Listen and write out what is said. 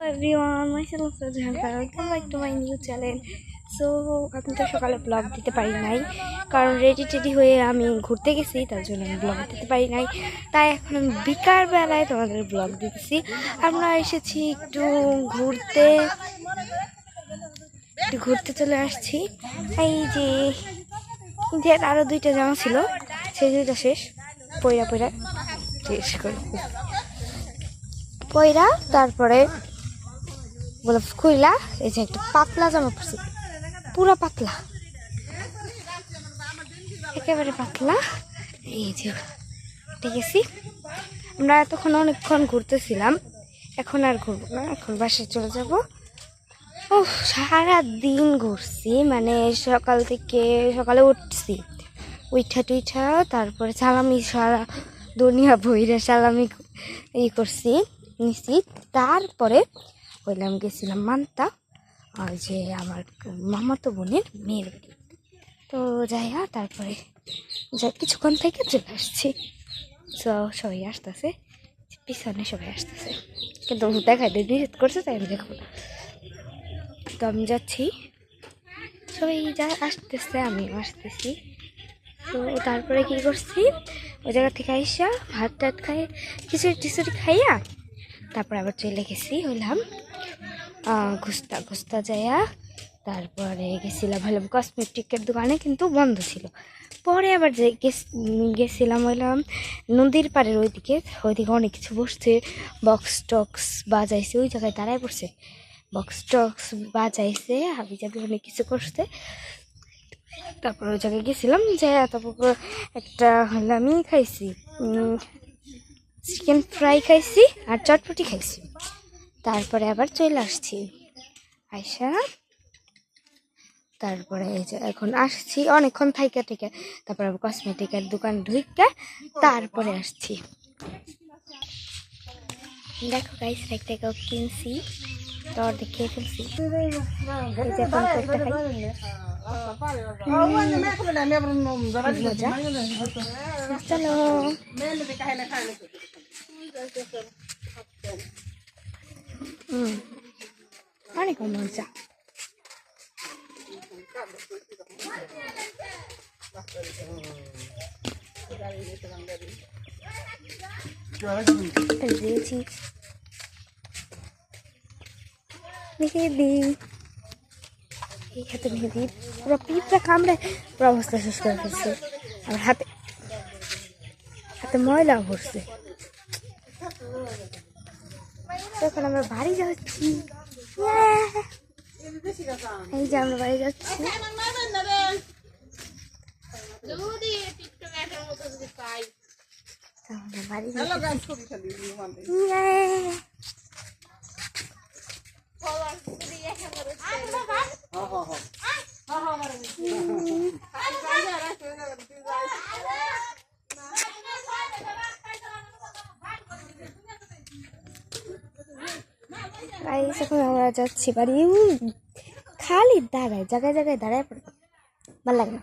everyone, myself Fazhan Farah. Welcome back to my new channel. So আমি তো সকালে blog দিতে পারি নাই, কারণ রেডি হয়ে আমি ঘুরতে গেছি, তার জন্য আমি ব্লগ দিতে পারি নাই। তাই এখন আমি বিকালবেলায় তোমাদের ব্লগ দিতেছি। আমরা এসেছি একটু ঘুরতে চলে আসছি। এই যে আরও দুইটা জামা ছিল, সেই দুইটা শেষ পয়রা শেষ করে তারপরে বলে খুইলা এই যে একটা পাতলা জামা পড়ছি, পুরো পাতলা, একেবারে পাতলা। এই যে ঠিক আছে, আমরা এতক্ষণ অনেকক্ষণ ঘুরতেছিলাম, এখন আর ঘুরবো না, এখন বাসায় চলে যাব। ও সারা দিন ঘুরছি, মানে সকালে উঠছি, উঠা তারপরে সালামি সারা দুনিয়া বইরে সালামি নিছি। তারপরে হইলাম গেছিলাম মান্তা, আর যে আমার মামাতো বোনের মেয়ের বাড়ি। তো যাই না, তারপরে কিছুক্ষণ থেকে চলে আসছি। তো সবাই আসতেছে, পিছনে সবাই আসতেছে, কিন্তু দেখাই দিয়ে নিষেধ করছে, তাই আমি দেখো। তো আমি যাচ্ছি, সবাই আসতেছে, আমিও আসতেছি। তো তারপরে কি করছি, ওই জায়গা থেকে আইসা ভাত টাত খাই, খিচুড়ি খাইয়া তারপরে আবার চলে গেছি হইলাম ঘুস্তা যাইয়া। তারপরে গেছিলাম হইলাম কসমেটিকের দোকানে, কিন্তু বন্ধ ছিল। পরে আবার গেছিলাম হইলাম নদীর পাড়ের ওইদিকে অনেক কিছু বসছে, বক্স টক্স বাজাইছে, ওই জায়গায় দাঁড়ায় পড়ছে, বক্স টক্স বাজাইছে, হাবি জাবি অনেক কিছু করছে। তারপর ওই জায়গায় গেছিলাম, যে তারপর একটা হইলামই খাইছি, চিকেন ফ্রাই খাইছি আর চটপটি খাইছি। তারপরে আবার চলে আসছি আইসা, তারপরে এই যে এখন আসছি অনেকক্ষণ থাইকা থেকে, তারপরে আবার কসমেটিকের দোকান ঢুইকা তারপরে আসছি। দেখো গাইস, একটা কিনছি, তো দেখিয়ে ফেলছি। চলো অনেক মজা। মেহেদি এই হাতে মেহেদি পুরো পিঁপড়া কামড়ে পুরো অবস্থা শেষ করে ফেলছে, আর হাতে ময়লা ভরছে। এখন আমরা বাড়ি যাচ্ছি, এই যে আমরা বাড়ি যাচ্ছি। এখন আমরা যাচ্ছি বাড়ি, খালি জায়গায় দাঁড়ায় পড়ে, ভালো লাগে না।